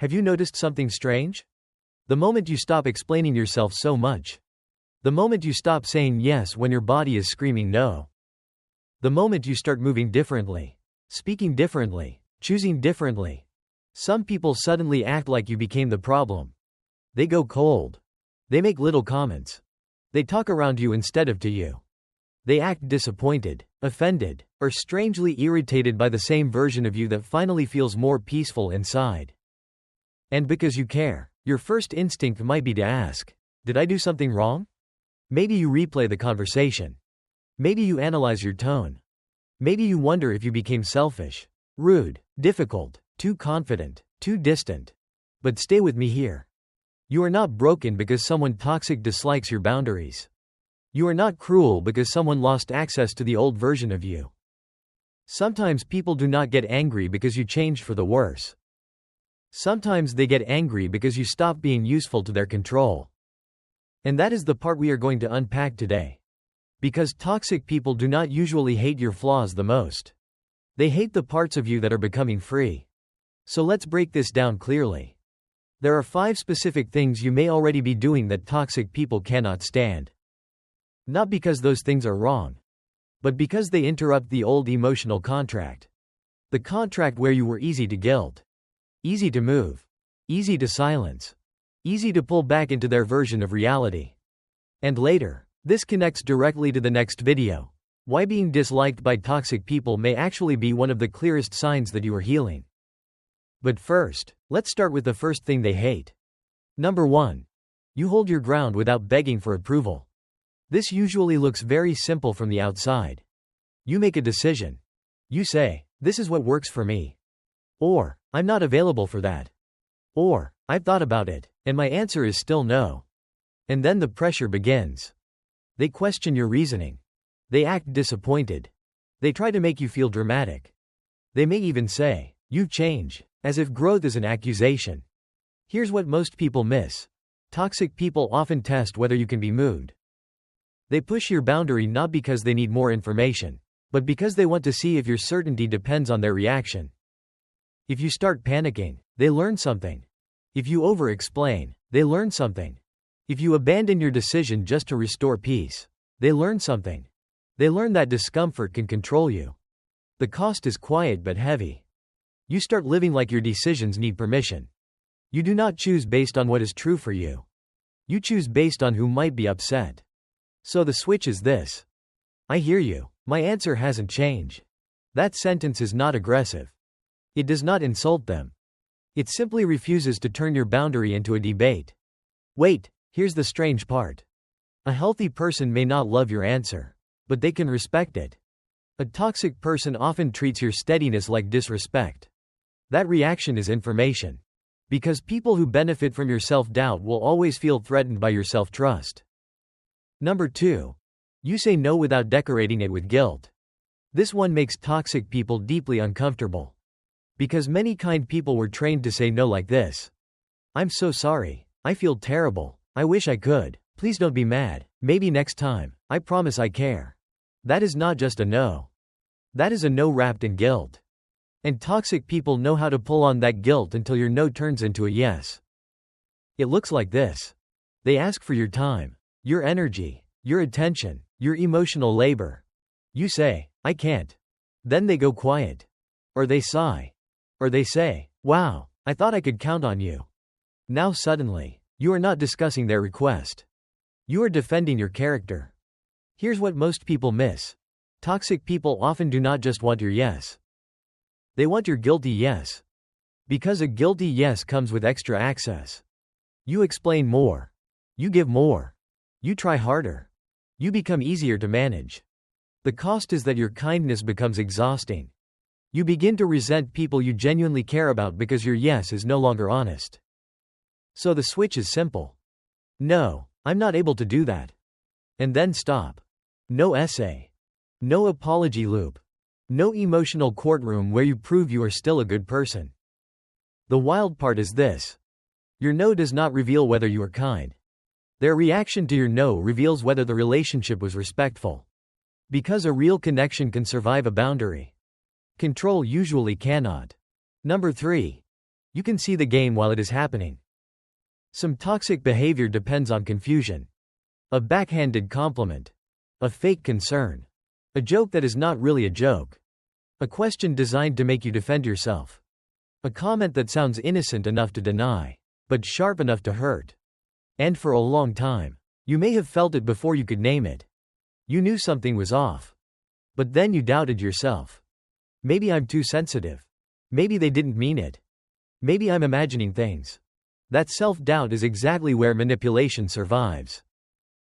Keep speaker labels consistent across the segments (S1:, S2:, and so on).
S1: Have you noticed something strange? The moment you stop explaining yourself so much. The moment you stop saying yes when your body is screaming no. The moment you start moving differently, speaking differently, choosing differently. Some people suddenly act like you became the problem. They go cold. They make little comments. They talk around you instead of to you. They act disappointed, offended, or strangely irritated by the same version of you that finally feels more peaceful inside. And because you care, your first instinct might be to ask, did I do something wrong? Maybe you replay the conversation. Maybe you analyze your tone. Maybe you wonder if you became selfish, rude, difficult, too confident, too distant. But stay with me here. You are not broken because someone toxic dislikes your boundaries. You are not cruel because someone lost access to the old version of you. Sometimes people do not get angry because you changed for the worse. Sometimes they get angry because you stop being useful to their control. And that is the part we are going to unpack today. Because toxic people do not usually hate your flaws the most. They hate the parts of you that are becoming free. So let's break this down clearly. There are 5 specific things you may already be doing that toxic people cannot stand. Not because those things are wrong, but because they interrupt the old emotional contract. The contract where you were easy to guilt, easy to move, easy to silence, easy to pull back into their version of reality. And later, this connects directly to the next video. Why being disliked by toxic people may actually be one of the clearest signs that you are healing. But first, let's start with the first thing they hate. Number 1. You hold your ground without begging for approval. This usually looks very simple from the outside. You make a decision. You say, this is what works for me. Or, I'm not available for that. Or, I've thought about it, and my answer is still no. And then the pressure begins. They question your reasoning. They act disappointed. They try to make you feel dramatic. They may even say, you change, as if growth is an accusation. Here's what most people miss. Toxic people often test whether you can be moved. They push your boundary not because they need more information, but because they want to see if your certainty depends on their reaction. If you start panicking, they learn something. If you over-explain, they learn something. If you abandon your decision just to restore peace, they learn something. They learn that discomfort can control you. The cost is quiet but heavy. You start living like your decisions need permission. You do not choose based on what is true for you. You choose based on who might be upset. So the switch is this. I hear you. My answer hasn't changed. That sentence is not aggressive. It does not insult them. It simply refuses to turn your boundary into a debate. Wait, here's the strange part. A healthy person may not love your answer, but they can respect it. A toxic person often treats your steadiness like disrespect. That reaction is information. Because people who benefit from your self-doubt will always feel threatened by your self-trust. Number 2. You say no without decorating it with guilt. This one makes toxic people deeply uncomfortable. Because many kind people were trained to say no like this. I'm so sorry. I feel terrible. I wish I could. Please don't be mad. Maybe next time. I promise I care. That is not just a no. That is a no wrapped in guilt. And toxic people know how to pull on that guilt until your no turns into a yes. It looks like this. They ask for your time, your energy, your attention, your emotional labor. You say, I can't. Then they go quiet. Or they sigh. Or they say, wow, I thought I could count on you. Now suddenly, you are not discussing their request. You are defending your character. Here's what most people miss. Toxic people often do not just want your yes. They want your guilty yes. Because a guilty yes comes with extra access. You explain more. You give more. You try harder. You become easier to manage. The cost is that your kindness becomes exhausting. You begin to resent people you genuinely care about because your yes is no longer honest. So the switch is simple. No, I'm not able to do that. And then stop. No essay. No apology loop. No emotional courtroom where you prove you are still a good person. The wild part is this. Your no does not reveal whether you are kind. Their reaction to your no reveals whether the relationship was respectful. Because a real connection can survive a boundary. Control usually cannot. Number 3. You can see the game while it is happening. Some toxic behavior depends on confusion. A backhanded compliment. A fake concern. A joke that is not really a joke. A question designed to make you defend yourself. A comment that sounds innocent enough to deny, but sharp enough to hurt. And for a long time, you may have felt it before you could name it. You knew something was off. But then you doubted yourself. Maybe I'm too sensitive. Maybe they didn't mean it. Maybe I'm imagining things. That self-doubt is exactly where manipulation survives.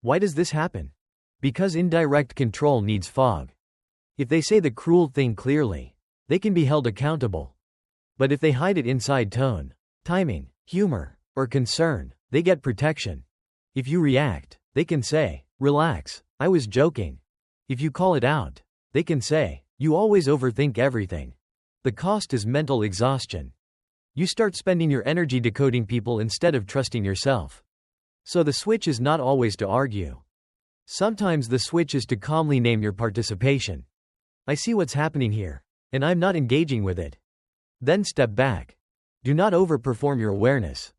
S1: Why does this happen? Because indirect control needs fog. If they say the cruel thing clearly, they can be held accountable. But if they hide it inside tone, timing, humor, or concern, they get protection. If you react, they can say, "Relax, I was joking." If you call it out, they can say, "You always overthink everything." The cost is mental exhaustion. You start spending your energy decoding people instead of trusting yourself. So the switch is not always to argue. Sometimes the switch is to calmly name your participation. I see what's happening here, and I'm not engaging with it. Then step back. Do not overperform your awareness.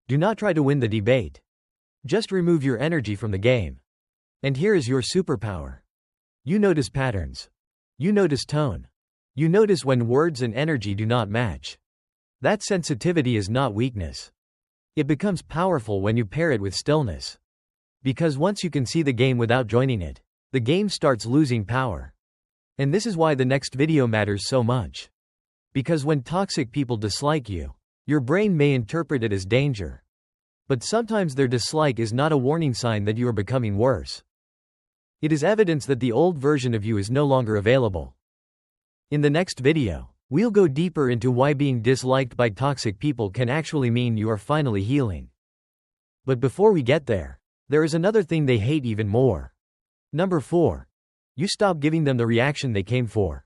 S1: Do not try to win the debate. Just remove your energy from the game. And here is your superpower. You notice patterns. You notice tone. You notice when words and energy do not match. That sensitivity is not weakness. It becomes powerful when you pair it with stillness. Because once you can see the game without joining it, the game starts losing power. And this is why the next video matters so much. Because when toxic people dislike you, your brain may interpret it as danger. But sometimes their dislike is not a warning sign that you are becoming worse. It is evidence that the old version of you is no longer available. In the next video, we'll go deeper into why being disliked by toxic people can actually mean you are finally healing. But before we get there, there is another thing they hate even more. Number 4. You stop giving them the reaction they came for.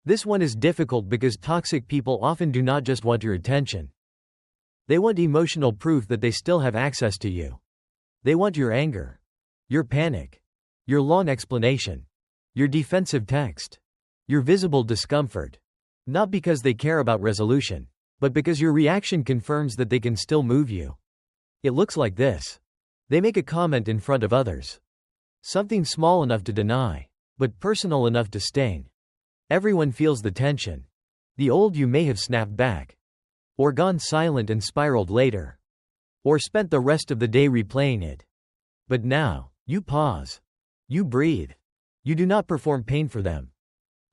S1: This one is difficult because toxic people often do not just want your attention. They want emotional proof that they still have access to you. They want your anger, your panic, your long explanation, your defensive text, your visible discomfort. Not because they care about resolution, but because your reaction confirms that they can still move you. It looks like this. They make a comment in front of others. Something small enough to deny, but personal enough to sting. Everyone feels the tension. The old you may have snapped back. Or gone silent and spiraled later. Or spent the rest of the day replaying it. But now, you pause. You breathe. You do not perform pain for them.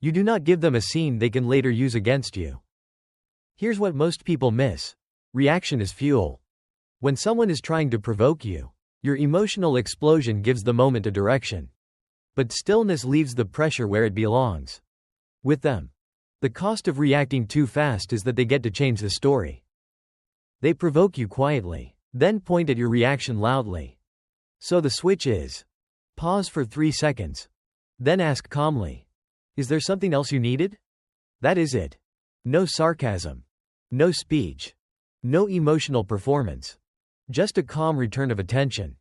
S1: You do not give them a scene they can later use against you. Here's what most people miss. Reaction is fuel. When someone is trying to provoke you, your emotional explosion gives the moment a direction. But stillness leaves the pressure where it belongs. With them. The cost of reacting too fast is that they get to change the story. They provoke you quietly, then point at your reaction loudly. So the switch is: pause for 3 seconds. Then ask calmly, "Is there something else you needed?" That is it. No sarcasm. No speech. No emotional performance. Just a calm return of attention.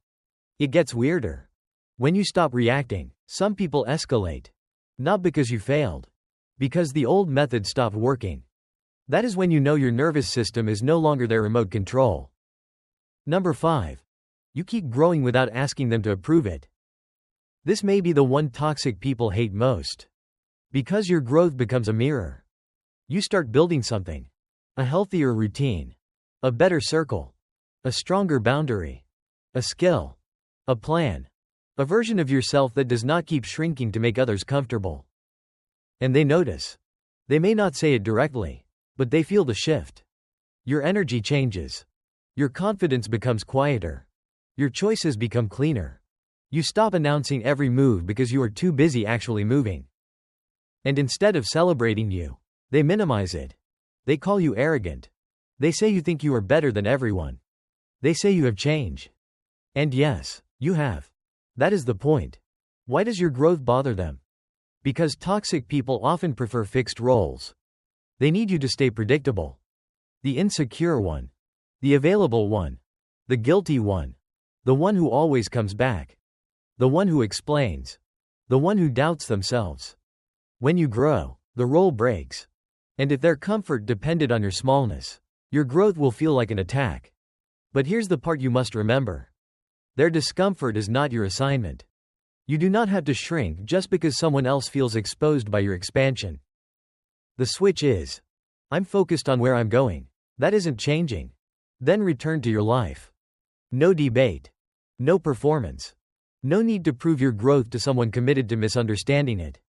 S1: It gets weirder. When you stop reacting, some people escalate. Not because you failed. Because the old method stopped working. That is when you know your nervous system is no longer their remote control. Number 5. You keep growing without asking them to approve it. This may be the one toxic people hate most. Because your growth becomes a mirror. You start building something. A healthier routine. A better circle. A stronger boundary. A skill. A plan. A version of yourself that does not keep shrinking to make others comfortable. And they notice. They may not say it directly, but they feel the shift. Your energy changes. Your confidence becomes quieter. Your choices become cleaner. You stop announcing every move because you are too busy actually moving. And instead of celebrating you, they minimize it. They call you arrogant. They say you think you are better than everyone. They say you have changed. And yes, you have. That is the point. Why does your growth bother them? Because toxic people often prefer fixed roles. They need you to stay predictable. The insecure one. The available one. The guilty one. The one who always comes back. The one who explains. The one who doubts themselves. When you grow, the role breaks. And if their comfort depended on your smallness, Your growth will feel like an attack. But here's the part you must remember. Their discomfort is not your assignment. You do not have to shrink just because someone else feels exposed by your expansion. The switch is, I'm focused on where I'm going. That isn't changing. Then return to your life. No debate. No performance. No need to prove your growth to someone committed to misunderstanding it.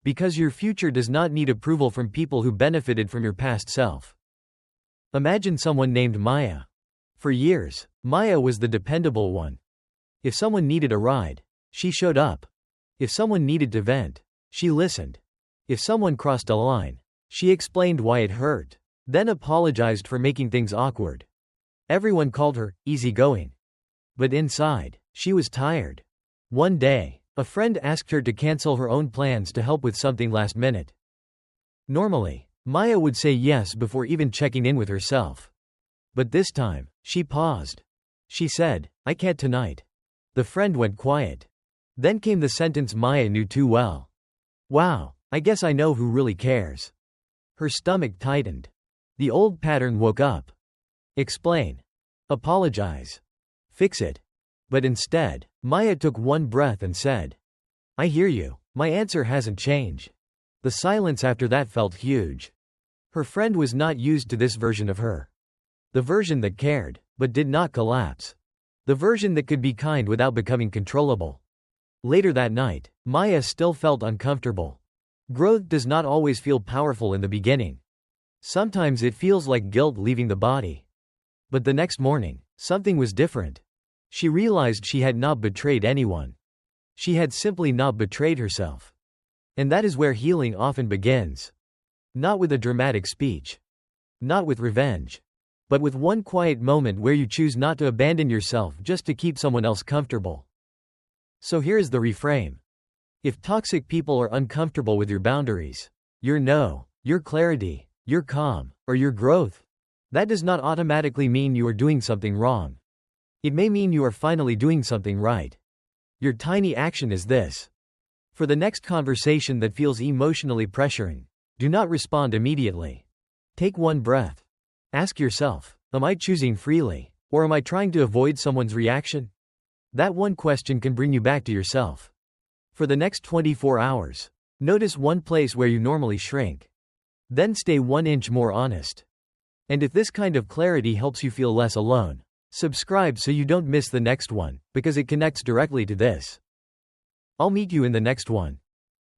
S1: Because your future does not need approval from people who benefited from your past self. Imagine someone named Maya. For years, Maya was the dependable one. If someone needed a ride, she showed up. If someone needed to vent, she listened. If someone crossed a line, she explained why it hurt, then apologized for making things awkward. Everyone called her easygoing. But inside, she was tired. One day, a friend asked her to cancel her own plans to help with something last minute. Normally, Maya would say yes before even checking in with herself. But this time, she paused. She said, "I can't tonight." The friend went quiet. Then came the sentence Maya knew too well. "Wow, I guess I know who really cares." Her stomach tightened. The old pattern woke up. Explain. Apologize. Fix it. But instead, Maya took one breath and said, "I hear you. My answer hasn't changed." The silence after that felt huge. Her friend was not used to this version of her. The version that cared, but did not collapse. The version that could be kind without becoming controllable. Later that night, Maya still felt uncomfortable. Growth does not always feel powerful in the beginning. Sometimes it feels like guilt leaving the body. But the next morning, something was different. She realized she had not betrayed anyone. She had simply not betrayed herself. And that is where healing often begins. Not with a dramatic speech. Not with revenge. But with one quiet moment where you choose not to abandon yourself just to keep someone else comfortable. So here is the reframe. If toxic people are uncomfortable with your boundaries, your no, your clarity, your calm, or your growth, that does not automatically mean you are doing something wrong. It may mean you are finally doing something right. Your tiny action is this. For the next conversation that feels emotionally pressuring, do not respond immediately. Take one breath. Ask yourself, am I choosing freely, or am I trying to avoid someone's reaction? That one question can bring you back to yourself. For the next 24 hours, notice one place where you normally shrink. Then stay 1 inch more honest. And if this kind of clarity helps you feel less alone, subscribe so you don't miss the next one, because it connects directly to this. I'll meet you in the next one.